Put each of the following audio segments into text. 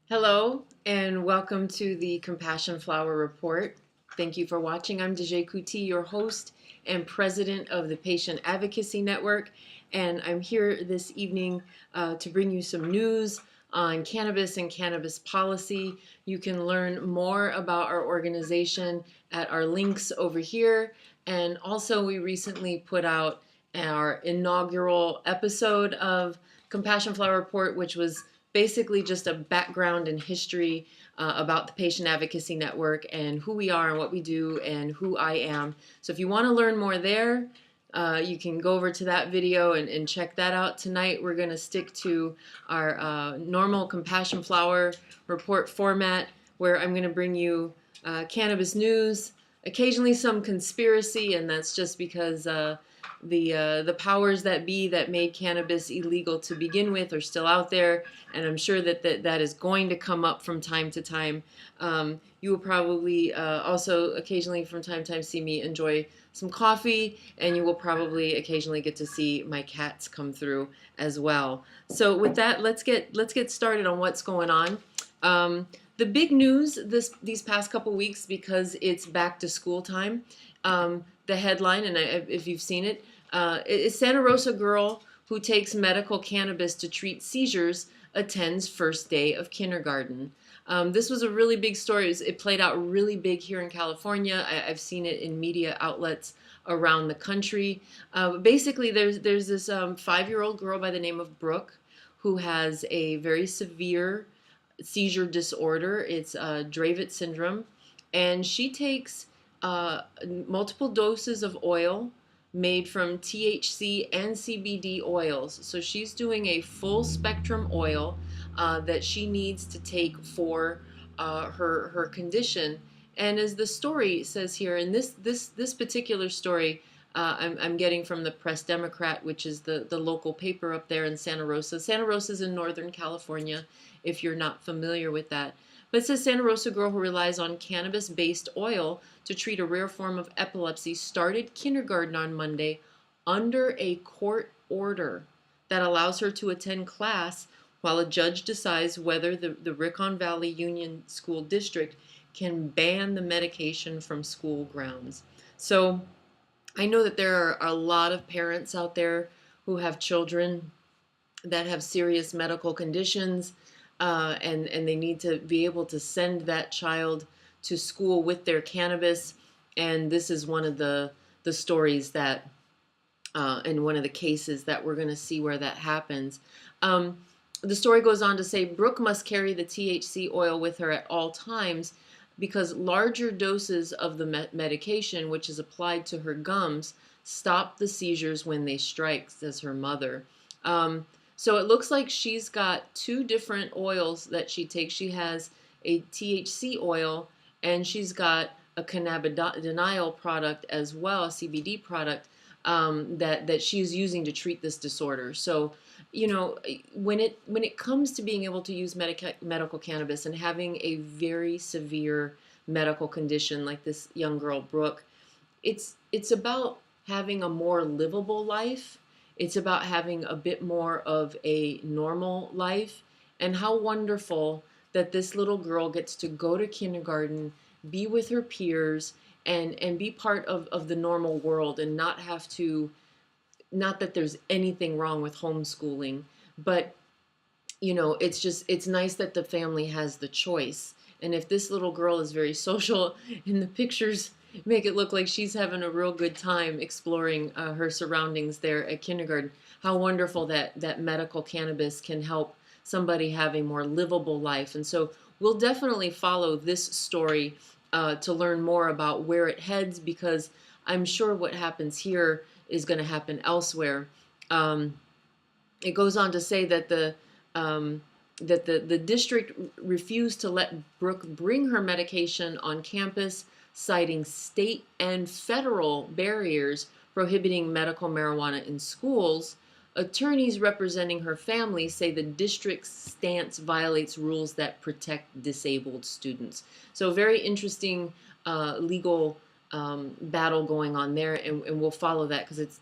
Hello and welcome to the Compassion Flower Report. Thank you for watching. I'm Degé Coutee, your host and president of the Patient Advocacy Network, and I'm here this evening to bring you some news on cannabis and cannabis policy. You can learn more about our organization at our links over here, and also we recently put out our inaugural episode of Compassion Flower Report, which was basically just a background and history about the Patient Advocacy Network and who we are and what we do and who I am. So if you want to learn more there, you can go over to that video and check that out. Tonight we're going to stick to our normal Compassion Flower Report format, where I'm going to bring you cannabis news, occasionally some conspiracy, and that's just because the powers that be that made cannabis illegal to begin with are still out there, and I'm sure that is going to come up from time to time. You will probably also occasionally from time to time see me enjoy some coffee, and you will probably occasionally get to see my cats come through as well. So with that, let's get started on what's going on. The big news these past couple weeks, because it's back to school time, the headline, and if you've seen it, is Santa Rosa girl who takes medical cannabis to treat seizures attends first day of kindergarten. This was a really big story. It played out really big here in California. I've seen it in media outlets around the country. Basically, there's this 5-year-old girl by the name of Brooke who has a very severe seizure disorder. It's Dravet syndrome, and she takes multiple doses of oil made from THC and CBD oils. So she's doing a full spectrum oil that she needs to take for her condition. And as the story says here, and this particular story I'm getting from the Press Democrat, which is the local paper up there in Santa Rosa. Santa Rosa is in Northern California, if you're not familiar with that. But it says Santa Rosa girl who relies on cannabis-based oil to treat a rare form of epilepsy started kindergarten on Monday under a court order that allows her to attend class while a judge decides whether the Rincon Valley Union School District can ban the medication from school grounds. So I know that there are a lot of parents out there who have children that have serious medical conditions, and they need to be able to send that child to school with their cannabis. And this is one of the stories that, and one of the cases that we're going to see where that happens. The story goes on to say Brooke must carry the THC oil with her at all times because larger doses of the medication, which is applied to her gums, stop the seizures when they strike, says her mother. So it looks like she's got 2 different oils that she takes. She has a THC oil, and she's got a cannabidiol product as well, a CBD product, that she's using to treat this disorder. So, you know, when it comes to being able to use medical cannabis and having a very severe medical condition like this young girl Brooke, it's about having a more livable life. It's about having a bit more of a normal life. And how wonderful that this little girl gets to go to kindergarten, be with her peers, and be part of the normal world, and not have to, not that there's anything wrong with homeschooling, but you know, it's nice that the family has the choice. And if this little girl is very social, and the pictures make it look like she's having a real good time exploring her surroundings there at kindergarten, how wonderful that medical cannabis can help somebody have a more livable life. And so we'll definitely follow this story to learn more about where it heads, because I'm sure what happens here is going to happen elsewhere. It goes on to say that the district refused to let Brooke bring her medication on campus, citing state and federal barriers prohibiting medical marijuana in schools. Attorneys representing her family say the district's stance violates rules that protect disabled students. So very interesting legal battle going on there, and we'll follow that because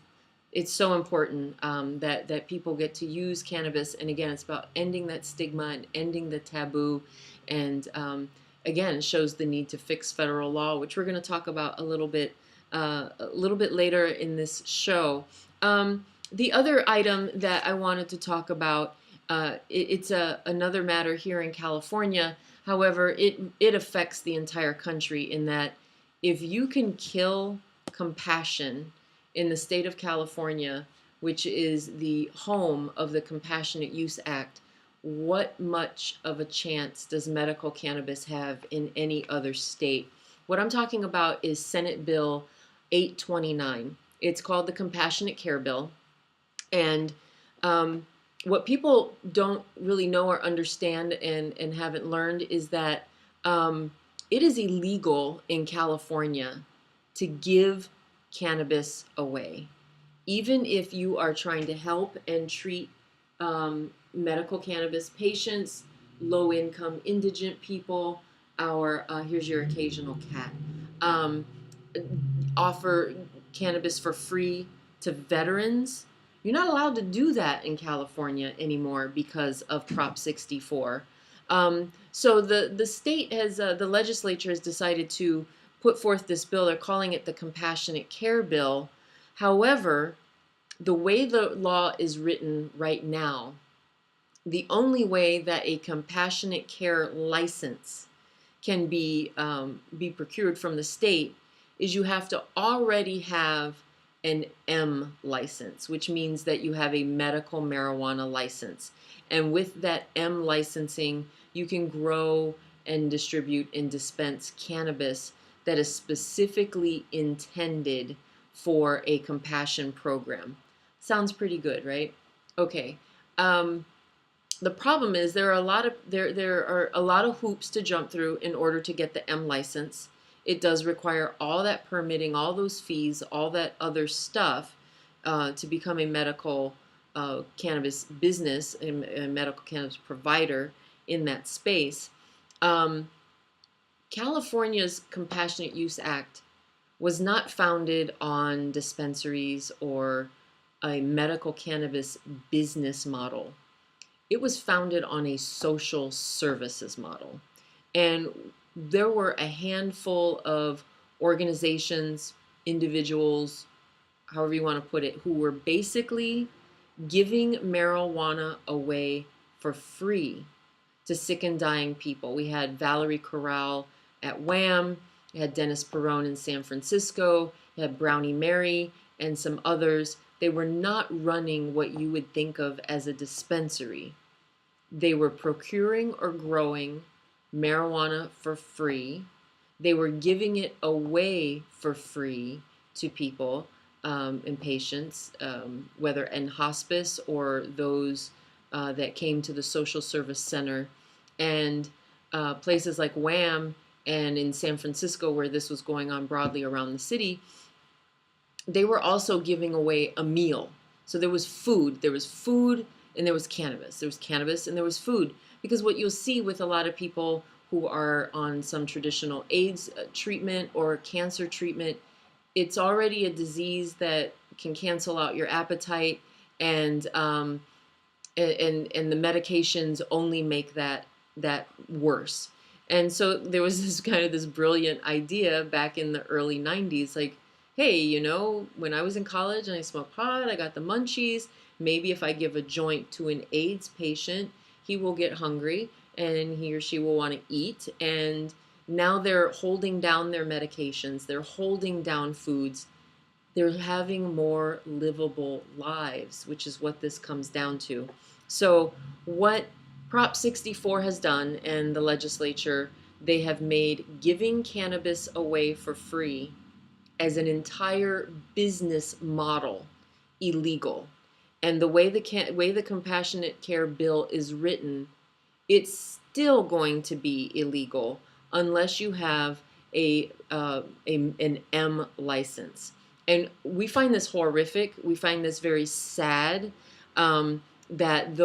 it's so important that people get to use cannabis. And again, it's about ending that stigma and ending the taboo. And again, it shows the need to fix federal law, which we're going to talk about a little bit later in this show. The other item that I wanted to talk about, it's another matter here in California. However, it affects the entire country in that if you can kill compassion in the state of California, which is the home of the Compassionate Use Act, what much of a chance does medical cannabis have in any other state? What I'm talking about is Senate Bill 829. It's called the Compassionate Care Bill. And what people don't really know or understand and haven't learned is that it is illegal in California to give cannabis away. Even if you are trying to help and treat medical cannabis patients, low income indigent people, our here's your occasional cat, um, offer cannabis for free to veterans. You're not allowed to do that in California anymore because of Prop 64. So the state has, the legislature has decided to put forth this bill. They're calling it the Compassionate Care Bill. However, the way the law is written right now, the only way that a compassionate care license can be procured from the state is you have to already have an M license, which means that you have a medical marijuana license. And with that M licensing, you can grow and distribute and dispense cannabis that is specifically intended for a compassion program. Sounds pretty good, right? Okay. The problem is there are a lot of hoops to jump through in order to get the M license. It does require all that permitting, all those fees, all that other stuff to become a medical cannabis business, a medical cannabis provider in that space. California's Compassionate Use Act was not founded on dispensaries or a medical cannabis business model. It was founded on a social services model. And there were a handful of organizations, individuals, however you want to put it, who were basically giving marijuana away for free to sick and dying people. We had Valerie Corral at Wham, we had Dennis Perone in San Francisco, we had Brownie Mary and some others. They were not running what you would think of as a dispensary. They were procuring or growing marijuana for free. They were giving it away for free to people and patients, whether in hospice or those that came to the social service center. And places like Wham and in San Francisco, where this was going on broadly around the city, they were also giving away a meal. So there was food and there was cannabis. There was cannabis and there was food. Because what you'll see with a lot of people who are on some traditional AIDS treatment or cancer treatment, it's already a disease that can cancel out your appetite, and the medications only make that worse. And so there was this brilliant idea back in the early 90s, like, hey, when I was in college and I smoked pot, I got the munchies. Maybe if I give a joint to an AIDS patient, he will get hungry and he or she will want to eat. And now they're holding down their medications. They're holding down foods. They're having more livable lives, which is what this comes down to. So what Prop 64 has done, and the legislature, they have made giving cannabis away for free as an entire business model illegal. And the way the Compassionate Care Bill is written, it's still going to be illegal unless you have an M license. And we find this horrific. We find this very sad, that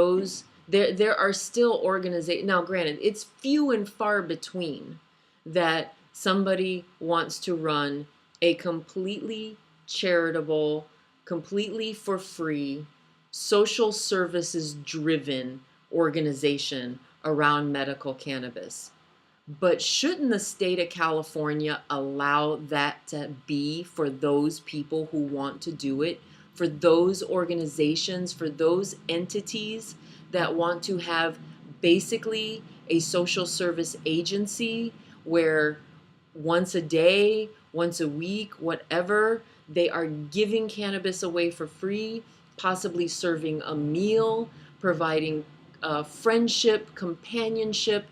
there are still organizations. Now, granted, it's few and far between that somebody wants to run a completely charitable completely for free, social services driven organization around medical cannabis. But shouldn't the state of California allow that to be for those people who want to do it, for those organizations, for those entities that want to have basically a social service agency where once a day, once a week, whatever, they are giving cannabis away for free, possibly serving a meal, providing friendship, companionship.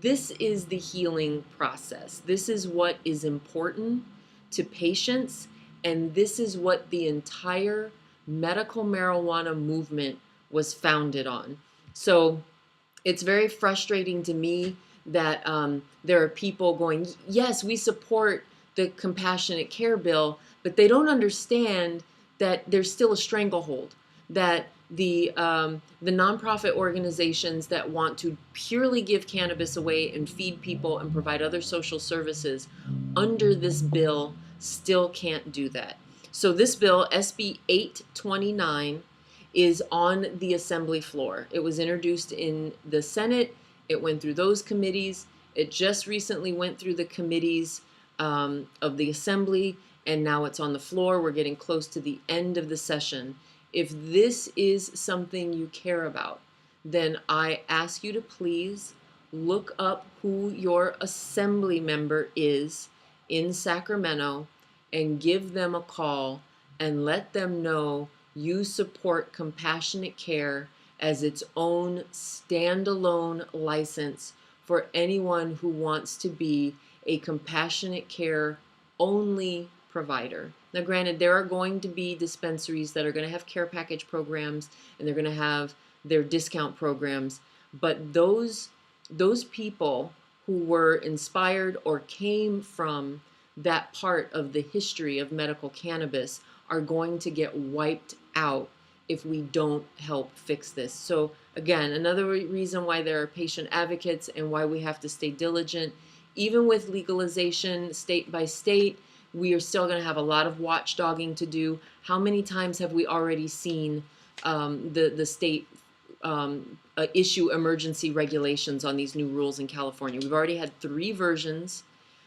This is the healing process. This is what is important to patients, and this is what the entire medical marijuana movement was founded on. So it's very frustrating to me that there are people going, yes, we support the compassionate care bill, but they don't understand that there's still a stranglehold, that the nonprofit organizations that want to purely give cannabis away and feed people and provide other social services under this bill still can't do that. So this bill, SB 829, is on the assembly floor. It was introduced in the Senate. It went through those committees. It just recently went through the committees of the assembly, and now it's on the floor. We're getting close to the end of the session. If this is something you care about, then I ask you to please look up who your assembly member is in Sacramento and give them a call and let them know you support compassionate care as its own standalone license for anyone who wants to be a compassionate care only provider. Now, granted, there are going to be dispensaries that are going to have care package programs and they're going to have their discount programs, but those people who were inspired or came from that part of the history of medical cannabis are going to get wiped out if we don't help fix this. So again, another reason why there are patient advocates and why we have to stay diligent. Even with legalization state by state, we are still going to have a lot of watchdogging to do. How many times have we already seen the state issue emergency regulations on these new rules in California? We've already had 3 versions.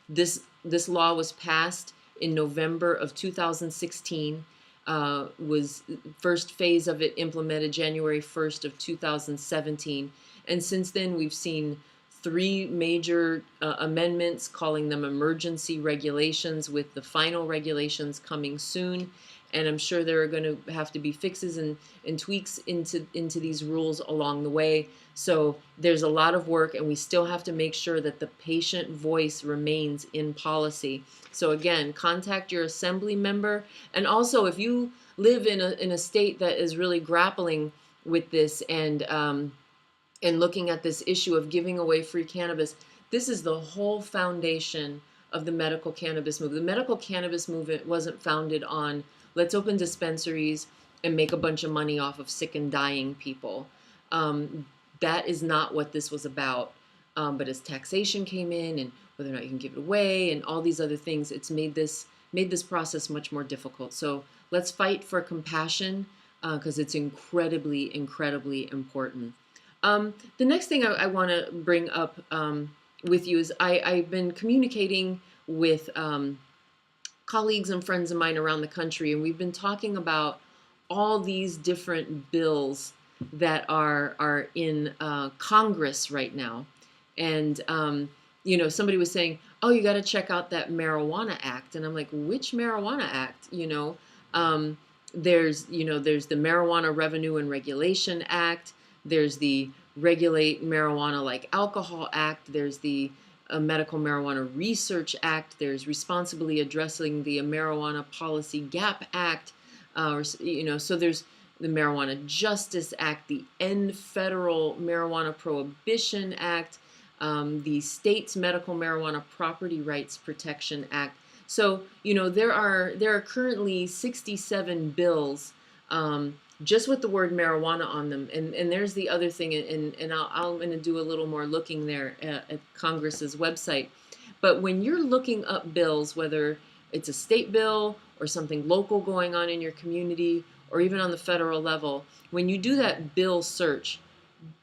This law was passed in November of 2016. Was first phase of it implemented January 1st of 2017. And since then, we've seen 3 major amendments, calling them emergency regulations, with the final regulations coming soon. And I'm sure there are going to have to be fixes and tweaks into these rules along the way. So there's a lot of work, and we still have to make sure that the patient voice remains in policy. So again, contact your assembly member. And also, if you live in a state that is really grappling with this and looking at this issue of giving away free cannabis, this is the whole foundation of the medical cannabis movement. The medical cannabis movement wasn't founded on let's open dispensaries and make a bunch of money off of sick and dying people. That is not what this was about. But as taxation came in and whether or not you can give it away and all these other things, it's made this process much more difficult. So let's fight for compassion because it's incredibly, incredibly important. The next thing I want to bring up with you is I've been communicating with colleagues and friends of mine around the country, and we've been talking about all these different bills that are in Congress right now. And somebody was saying, oh, you got to check out that Marijuana Act. And I'm like, which Marijuana Act? There's the Marijuana Revenue and Regulation Act. There's the Regulate Marijuana Like Alcohol Act. There's the Medical Marijuana Research Act. There's Responsibly Addressing the Marijuana Policy Gap Act. So there's the Marijuana Justice Act, the End Federal Marijuana Prohibition Act, the State's Medical Marijuana Property Rights Protection Act. So, there are currently 67 bills just with the word marijuana on them. And there's the other thing, and I'm going to do a little more looking there at Congress's website. But when you're looking up bills, whether it's a state bill or something local going on in your community, or even on the federal level, when you do that bill search,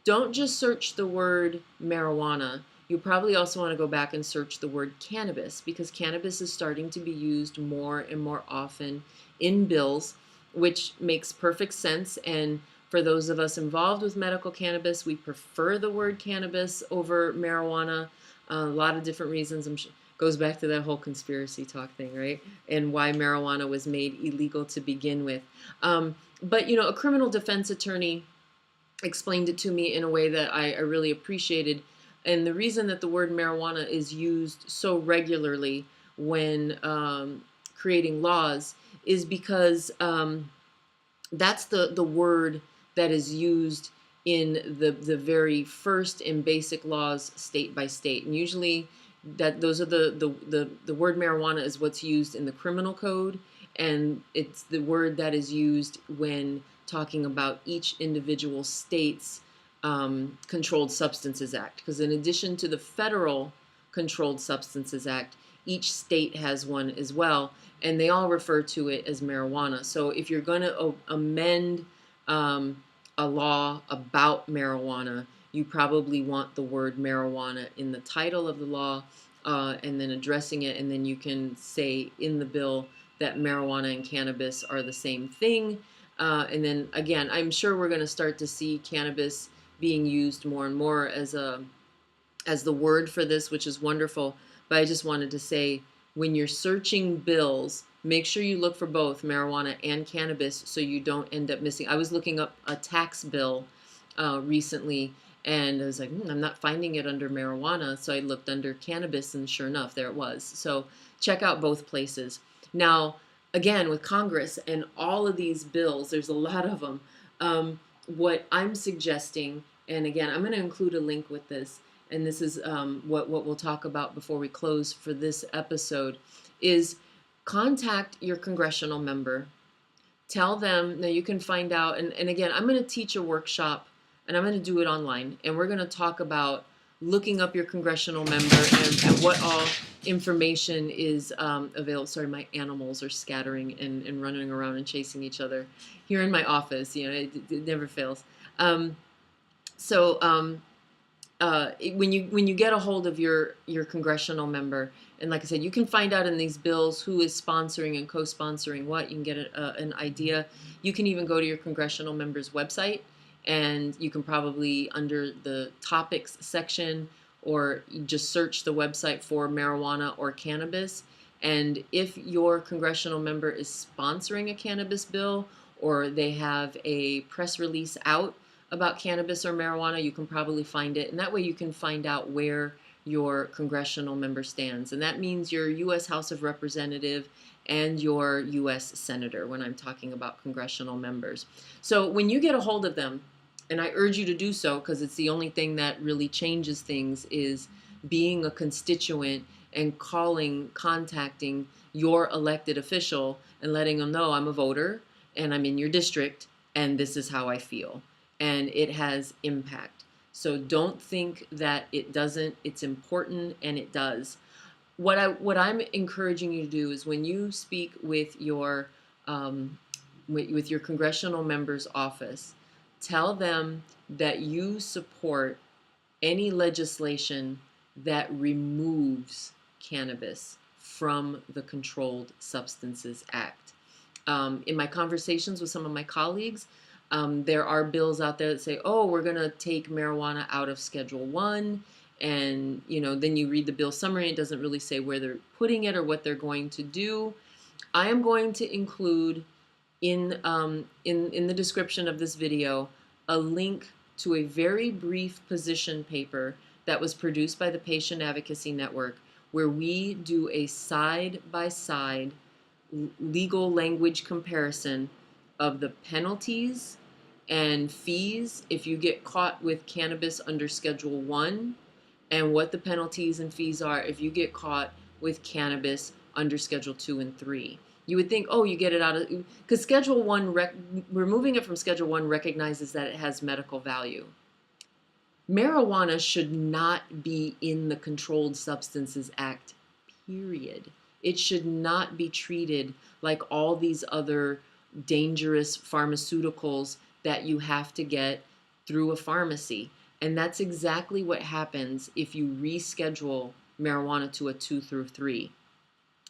don't just search the word marijuana. You probably also want to go back and search the word cannabis, because cannabis is starting to be used more and more often in bills, which makes perfect sense. And for those of us involved with medical cannabis, we prefer the word cannabis over marijuana. A lot of different reasons. Goes back to that whole conspiracy talk thing, right? And why marijuana was made illegal to begin with. But a criminal defense attorney explained it to me in a way that I really appreciated. And the reason that the word marijuana is used so regularly when creating laws is because that's the word that is used in the very first and basic laws state by state. And usually those are the word marijuana is what's used in the criminal code, and it's the word that is used when talking about each individual state's Controlled Substances Act. Because in addition to the federal Controlled Substances Act, each state has one as well, and they all refer to it as marijuana. So if you're going to amend a law about marijuana, you probably want the word marijuana in the title of the law, and then addressing it, and then you can say in the bill that marijuana and cannabis are the same thing. And then again, I'm sure we're going to start to see cannabis being used more and more as the word for this, which is wonderful. But I just wanted to say, when you're searching bills, make sure you look for both marijuana and cannabis so you don't end up missing. I was looking up a tax bill recently, and I was like, I'm not finding it under marijuana. So I looked under cannabis, and sure enough, there it was. So check out both places. Now, again, with Congress and all of these bills, there's a lot of them. What I'm suggesting, and again, I'm going to include a link with this, and this is what we'll talk about before we close for this episode, is contact your congressional member. Tell them, now you can find out, and again, I'm going to teach a workshop, and I'm going to do it online, and we're going to talk about looking up your congressional member and what all information is available. Sorry, my animals are scattering and running around and chasing each other here in my office. It never fails. When you get a hold of your congressional member, and like I said, you can find out in these bills who is sponsoring and co-sponsoring what. You can get an idea. You can even go to your congressional member's website, and you can probably, under the topics section, or just search the website for marijuana or cannabis. And if your congressional member is sponsoring a cannabis bill, or they have a press release out about cannabis or marijuana, you can probably find it. And that way you can find out where your congressional member stands. And that means your U.S. House of Representative and your U.S. Senator when I'm talking about congressional members. So when you get a hold of them, and I urge you to do so because it's the only thing that really changes things, is being a constituent and contacting your elected official and letting them know, I'm a voter and I'm in your district and this is how I feel. And it has impact. So don't think that it doesn't. It's important, and it does. What I'm encouraging you to do is, when you speak with your congressional member's office, tell them that you support any legislation that removes cannabis from the Controlled Substances Act. In my conversations with some of my colleagues, there are bills out there that say, oh, we're going to take marijuana out of Schedule 1. And, then you read the bill summary. It doesn't really say where they're putting it or what they're going to do. I am going to include in the description of this video a link to a very brief position paper that was produced by the Patient Advocacy Network, where we do a side-by-side legal language comparison of the penalties and fees if you get caught with cannabis under Schedule 1, and what the penalties and fees are if you get caught with cannabis under Schedule 2 and 3. You would think, oh, you get it out of, because Schedule 1, removing it from Schedule 1 recognizes that it has medical value. Marijuana should not be in the Controlled Substances Act, period. It should not be treated like all these other dangerous pharmaceuticals that you have to get through a pharmacy. And that's exactly what happens if you reschedule marijuana to a 2 through 3.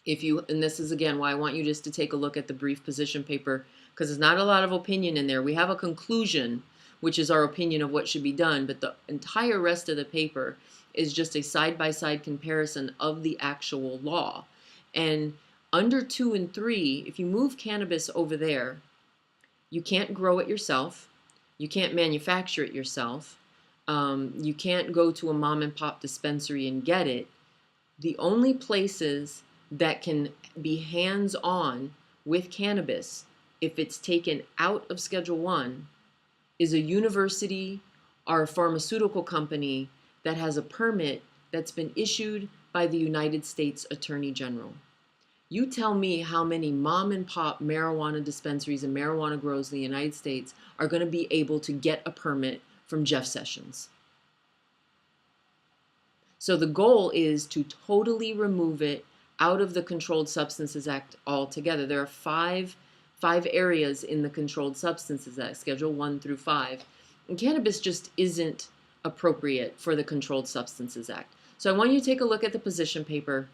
If you, and this is again why I want you just to take a look at the brief position paper, because there's not a lot of opinion in there. We have a conclusion, which is our opinion of what should be done, but the entire rest of the paper is just a side-by-side comparison of the actual law. And under 2 and 3, if you move cannabis over there, you can't grow it yourself, you can't manufacture it yourself, you can't go to a mom and pop dispensary and get it. The only places that can be hands-on with cannabis if it's taken out of Schedule 1 is a university or a pharmaceutical company that has a permit that's been issued by the United States Attorney General. You tell me how many mom and pop marijuana dispensaries and marijuana grows in the United States are going to be able to get a permit from Jeff Sessions. So the goal is to totally remove it out of the Controlled Substances Act altogether. There are five areas in the Controlled Substances Act, Schedule 1 through 5. And cannabis just isn't appropriate for the Controlled Substances Act. So I want you to take a look at the position paper.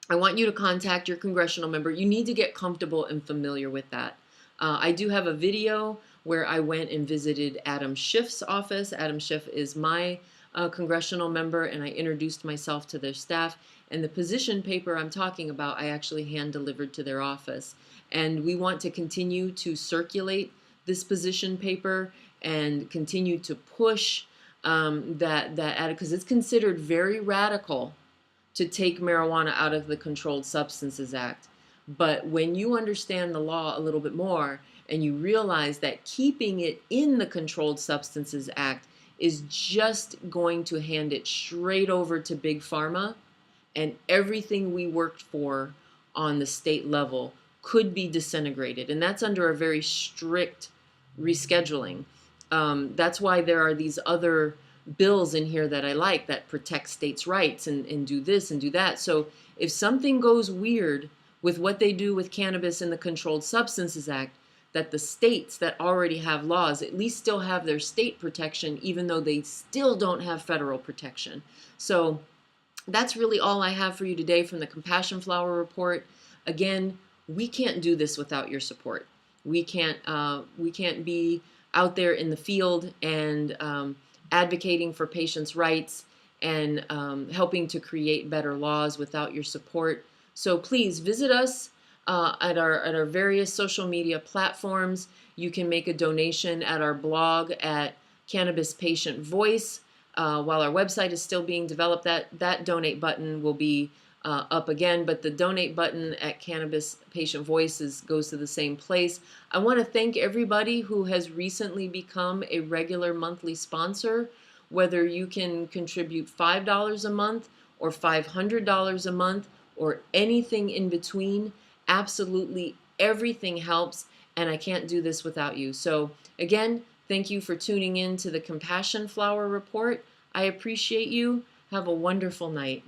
I want you to contact your congressional member. You need to get comfortable and familiar with that. I do have a video where I went and visited Adam Schiff's office. Adam Schiff is my congressional member, and I introduced myself to their staff. And the position paper I'm talking about, I actually hand-delivered to their office. And we want to continue to circulate this position paper and continue to push that because it's considered very radical to take marijuana out of the Controlled Substances Act. But when you understand the law a little bit more and you realize that keeping it in the Controlled Substances Act is just going to hand it straight over to Big Pharma, and everything we worked for on the state level could be disintegrated. And that's under a very strict rescheduling. That's why there are these other bills in here that I like that protect states' rights and do this and do that. So if something goes weird with what they do with cannabis in the Controlled Substances Act, that the states that already have laws at least still have their state protection, even though they still don't have federal protection. So that's really all I have for you today from the Compassion Flower Report. Again, we can't do this without your support. We can't be out there in the field and advocating for patients' rights and helping to create better laws without your support. So please visit us at our various social media platforms. You can make a donation at our blog at Cannabis Patient Voice. While our website is still being developed, that donate button will be up again, but the donate button at Cannabis Patient Voice goes to the same place. I want to thank everybody who has recently become a regular monthly sponsor, whether you can contribute $5 a month or $500 a month or anything in between. Absolutely everything helps, and I can't do this without you. So again, thank you for tuning in to the Compassion Flower Report. I appreciate you. Have a wonderful night.